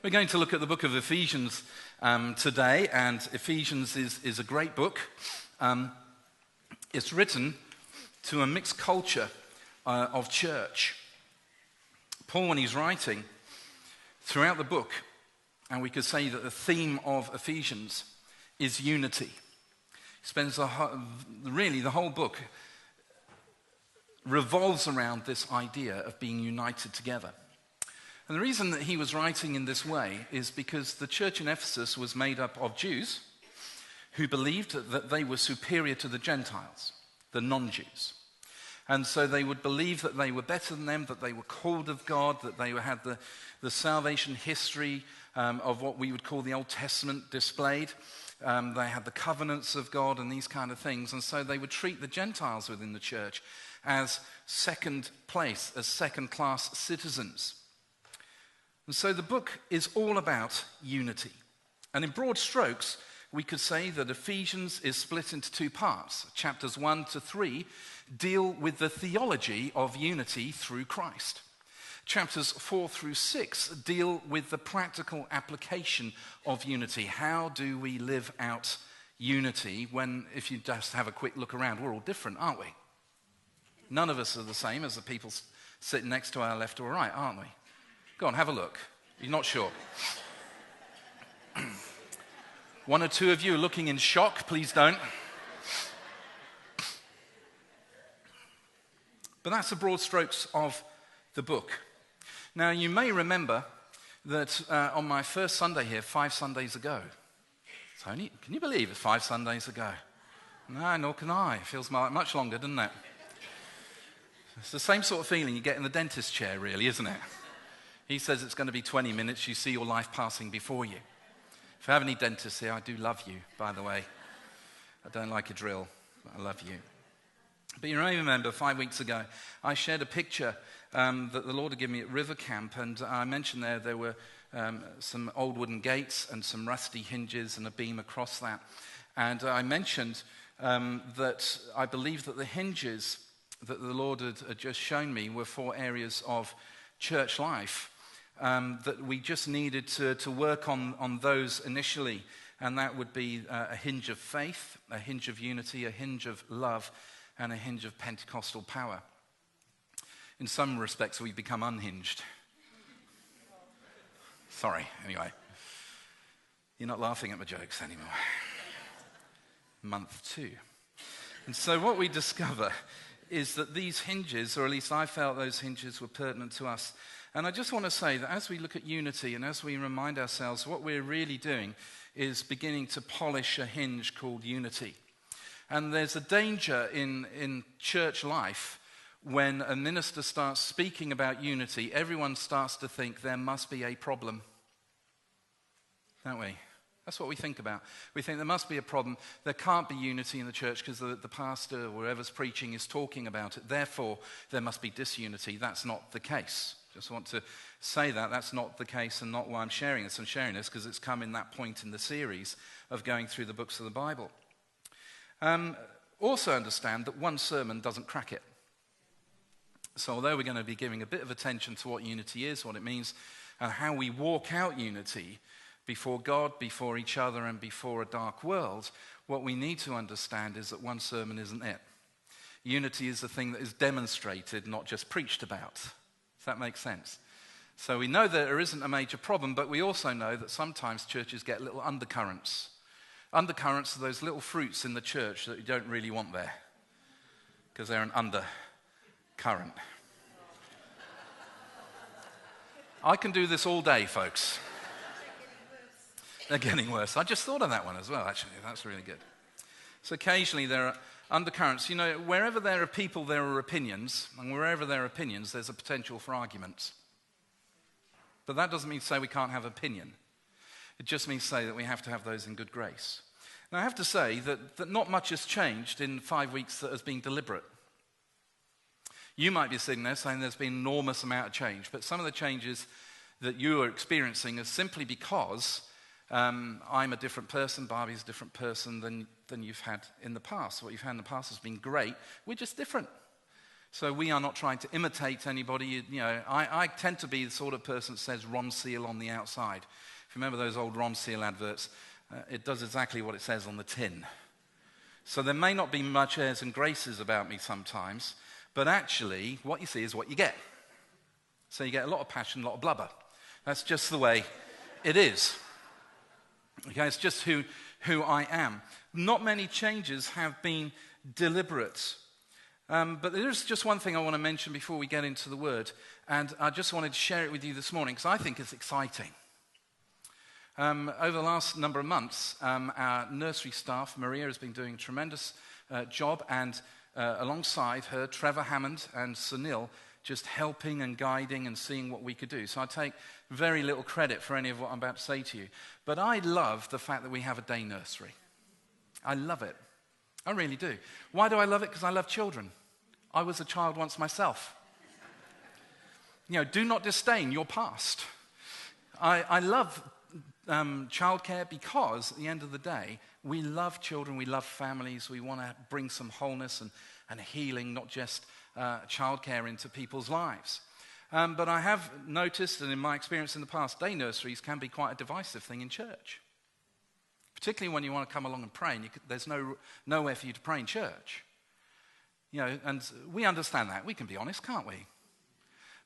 We're going to look at the book of Ephesians today, and Ephesians is a great book. It's written to a mixed culture of church. Paul, when he's writing throughout the book, and we could say that the theme of Ephesians is unity. He spends the whole book revolves around this idea of being united together. And the reason that he was writing in this way is because the church in Ephesus was made up of Jews who believed that they were superior to the Gentiles, the non-Jews. And so they would believe that they were better than them, that they were called of God, that they had the salvation history of what we would call the Old Testament displayed. They had the covenants of God and these kind of things. And so they would treat the Gentiles within the church as second place, as second-class citizens. And so the book is all about unity. And in broad strokes, we could say that Ephesians is split into two parts. Chapters 1 to 3 deal with the theology of unity through Christ. Chapters 4 through 6 deal with the practical application of unity. How do we live out unity when, if you just have a quick look around, we're all different, aren't we? None of us are the same as the people sitting next to our left or right, aren't we? Go on, have a look. You're not sure. One or two of you are looking in shock. Please don't. But that's the broad strokes of the book. Now, you may remember that on my first Sunday here, 5 Sundays ago, Tony, can you believe it's 5 Sundays ago? No, nor can I. It feels much longer, doesn't it? It's the same sort of feeling you get in the dentist chair, really, isn't it? He says it's going to be 20 minutes. You see your life passing before you. If I have any dentists here, I do love you, by the way. I don't like a drill, but I love you. But you may remember 5 weeks ago, I shared a picture that the Lord had given me at River Camp, and I mentioned there were some old wooden gates and some rusty hinges and a beam across that. And I mentioned that I believe that the hinges that the Lord had just shown me were 4 areas of church life. That we just needed to work on those initially, and that would be a hinge of faith, a hinge of unity, a hinge of love, and a hinge of Pentecostal power. In some respects, we become unhinged. Sorry, anyway. You're not laughing at my jokes anymore. Month 2. And so what we discover is that these hinges, or at least I felt those hinges were pertinent to us. And I just want to say that as we look at unity and as we remind ourselves, what we're really doing is beginning to polish a hinge called unity. And there's a danger in church life when a minister starts speaking about unity, everyone starts to think there must be a problem. Don't we? That's what we think about. We think there must be a problem. There can't be unity in the church because the pastor or whoever's preaching is talking about it. Therefore, there must be disunity. That's not the case. Just want to say that's not the case and not why I'm sharing this. I'm sharing this because it's come in that point in the series of going through the books of the Bible. Also understand that one sermon doesn't crack it. So although we're going to be giving a bit of attention to what unity is, what it means, and how we walk out unity before God, before each other, and before a dark world, what we need to understand is that one sermon isn't it. Unity is the thing that is demonstrated, not just preached about. Does that make sense? So we know that there isn't a major problem, but we also know that sometimes churches get little undercurrents. Undercurrents are those little fruits in the church that you don't really want there because they're an undercurrent. I can do this all day, folks. They're getting worse. I just thought of that one as well, actually. That's really good. So occasionally there are undercurrents. You know, wherever there are people, there are opinions. And wherever there are opinions, there's a potential for arguments. But that doesn't mean to say we can't have opinion. It just means to say that we have to have those in good grace. Now, I have to say that not much has changed in 5 weeks that has been deliberate. You might be sitting there saying there's been an enormous amount of change, but some of the changes that you are experiencing is simply because I'm a different person, Barbie's a different person than you've had in the past. What you've had in the past has been great. We're just different. So we are not trying to imitate anybody. You know, I tend to be the sort of person that says Ron Seal on the outside. If you remember those old Ron Seal adverts, it does exactly what it says on the tin. So there may not be much airs and graces about me sometimes, but actually what you see is what you get. So you get a lot of passion, a lot of blubber. That's just the way it is. Okay, it's just who I am. Not many changes have been deliberate. But there's just one thing I want to mention before we get into the word, and I just wanted to share it with you this morning because I think it's exciting. Over the last number of months, our nursery staff, Maria, has been doing a tremendous job, and alongside her, Trevor Hammond and Sunil, just helping and guiding and seeing what we could do. So I take very little credit for any of what I'm about to say to you. But I love the fact that we have a day nursery. I love it. I really do. Why do I love it? Because I love children. I was a child once myself. You know, do not disdain your past. I love childcare because at the end of the day, we love children, we love families, we want to bring some wholeness and healing, not just childcare into people's lives. But I have noticed, and in my experience in the past, day nurseries can be quite a divisive thing in church. Particularly when you want to come along and pray, and there's nowhere for you to pray in church. You know, and we understand that. We can be honest, can't we?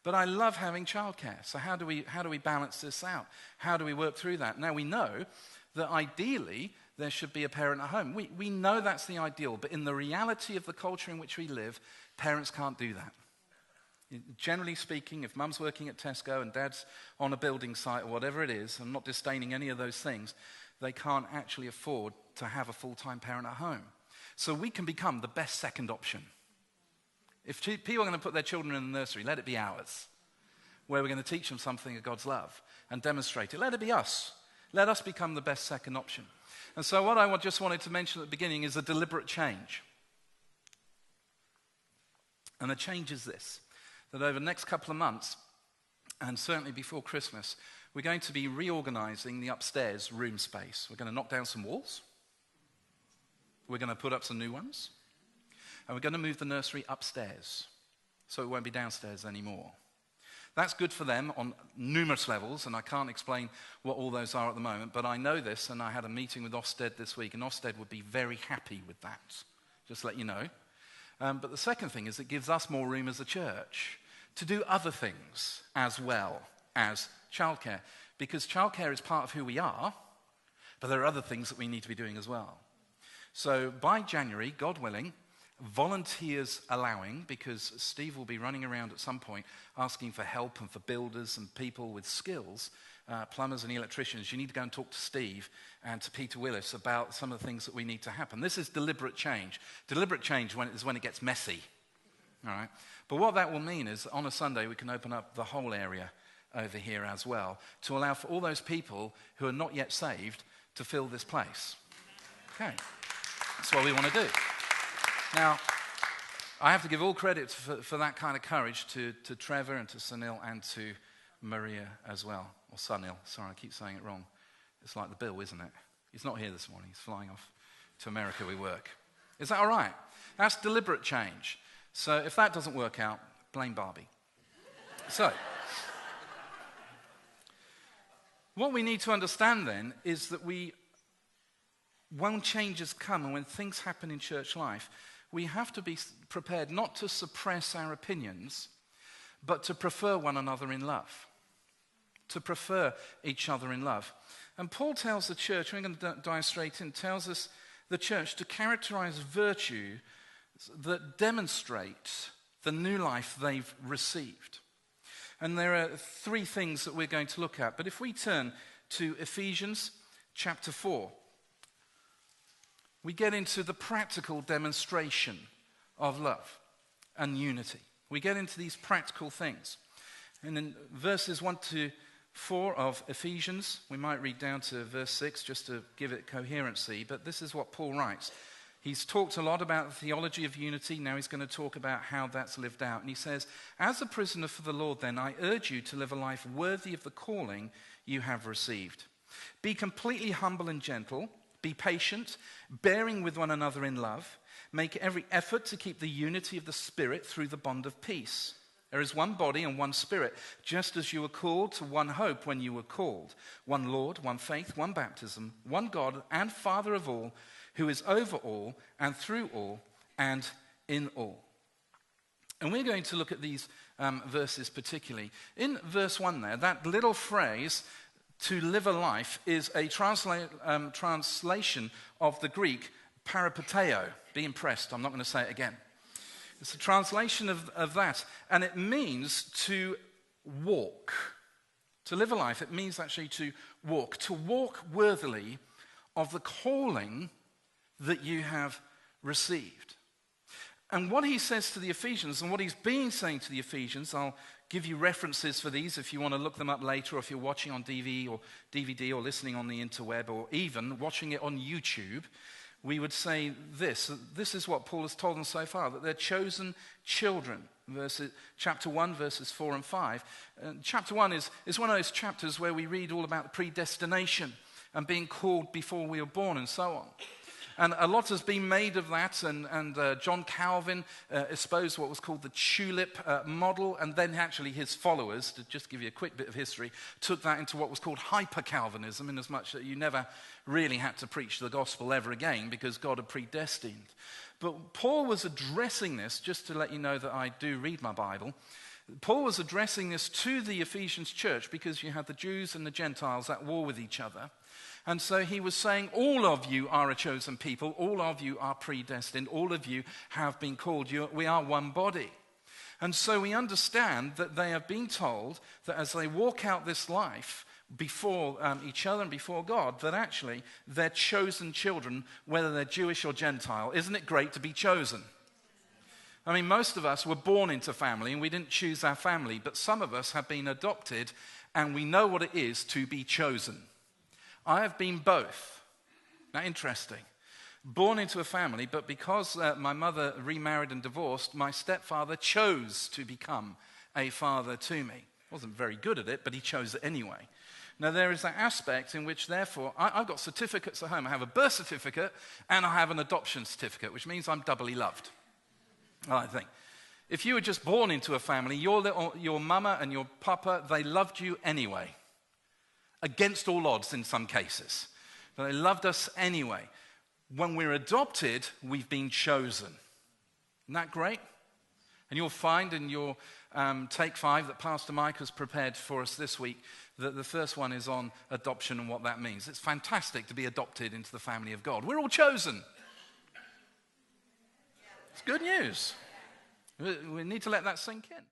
But I love having childcare. So how do we balance this out? How do we work through that? Now we know that ideally there should be a parent at home. We know that's the ideal, but in the reality of the culture in which we live, parents can't do that. Generally speaking, if mum's working at Tesco and dad's on a building site or whatever it is, I'm not disdaining any of those things, they can't actually afford to have a full-time parent at home. So we can become the best second option. If people are going to put their children in the nursery, let it be ours, where we're going to teach them something of God's love and demonstrate it. Let it be us. Let us become the best second option. And so what I just wanted to mention at the beginning is a deliberate change. And the change is this, that over the next couple of months, and certainly before Christmas, we're going to be reorganizing the upstairs room space. We're going to knock down some walls. We're going to put up some new ones. And we're going to move the nursery upstairs, so it won't be downstairs anymore. That's good for them on numerous levels, and I can't explain what all those are at the moment, but I know this, and I had a meeting with Ofsted this week, and Ofsted would be very happy with that, just to let you know. But the second thing is it gives us more room as a church to do other things as well as childcare, because childcare is part of who we are, but there are other things that we need to be doing as well. So by January, God willing, volunteers allowing, because Steve will be running around at some point asking for help and for builders and people with skills, plumbers and electricians. You need to go and talk to Steve and to Peter Willis about some of the things that we need to happen. This is deliberate change. Deliberate change is when it gets messy. All right. But what that will mean is on a Sunday we can open up the whole area over here as well to allow for all those people who are not yet saved to fill this place. Okay. That's what we want to do. Now, I have to give all credit for that kind of courage to Trevor and to Sunil and to Maria as well. Or Sunil. Sorry, I keep saying it wrong. It's like the Bill, isn't it? He's not here this morning. He's flying off to America we work. Is that all right? That's deliberate change. So if that doesn't work out, blame Barbie. So, what we need to understand then is that when changes come and when things happen in church life, we have to be prepared not to suppress our opinions, but to prefer one another in love. To prefer each other in love. And Paul tells the church, we're going to dive straight in, tells us the church to characterize virtue that demonstrates the new life they've received. And there are three things that we're going to look at. But if we turn to Ephesians chapter 4, we get into the practical demonstration of love and unity. We get into these practical things. And in verses 1 to 4 of Ephesians, we might read down to verse 6 just to give it coherency, but this is what Paul writes. He's talked a lot about the theology of unity. Now he's going to talk about how that's lived out. And he says, as a prisoner for the Lord, then, I urge you to live a life worthy of the calling you have received. Be completely humble and gentle. Be patient, bearing with one another in love. Make every effort to keep the unity of the Spirit through the bond of peace. There is one body and one Spirit, just as you were called to one hope when you were called. One Lord, one faith, one baptism, one God and Father of all, who is over all and through all and in all. And we're going to look at these verses particularly. In verse 1 there, that little phrase, to live a life, is a translation of the Greek parapateo. Be impressed, I'm not going to say it again. It's a translation of that, and it means to walk. To live a life, it means actually to walk worthily of the calling that you have received. And what he says to the Ephesians, and what he's been saying to the Ephesians, I'll give you references for these if you want to look them up later, or if you're watching on DVD or listening on the interweb, or even watching it on YouTube. We would say this is what Paul has told them so far, that they're chosen children. Chapter 1, verses 4 and 5. Chapter 1 is one of those chapters where we read all about predestination and being called before we were born and so on. And a lot has been made of that, and John Calvin espoused what was called the tulip model, and then actually his followers, to just give you a quick bit of history, took that into what was called hyper-Calvinism, in as much that you never really had to preach the gospel ever again because God had predestined. But Paul was addressing this, just to let you know that I do read my Bible. Paul was addressing this to the Ephesians church because you had the Jews and the Gentiles at war with each other. And so he was saying, all of you are a chosen people, all of you are predestined, all of you have been called. We are one body. And so we understand that they have been told that as they walk out this life before each other and before God, that actually they're chosen children, whether they're Jewish or Gentile. Isn't it great to be chosen? I mean, most of us were born into family and we didn't choose our family, but some of us have been adopted and we know what it is to be chosen. I have been both. Now, interesting. Born into a family, but because my mother remarried and divorced, my stepfather chose to become a father to me. Wasn't very good at it, but he chose it anyway. Now, there is that aspect in which, therefore, I've got certificates at home. I have a birth certificate and I have an adoption certificate, which means I'm doubly loved, I think. If you were just born into a family, your mama and your papa, they loved you anyway. Against all odds in some cases. But they loved us anyway. When we're adopted, we've been chosen. Isn't that great? And you'll find in your Take 5 that Pastor Mike has prepared for us this week that the first one is on adoption and what that means. It's fantastic to be adopted into the family of God. We're all chosen. It's good news. We need to let that sink in.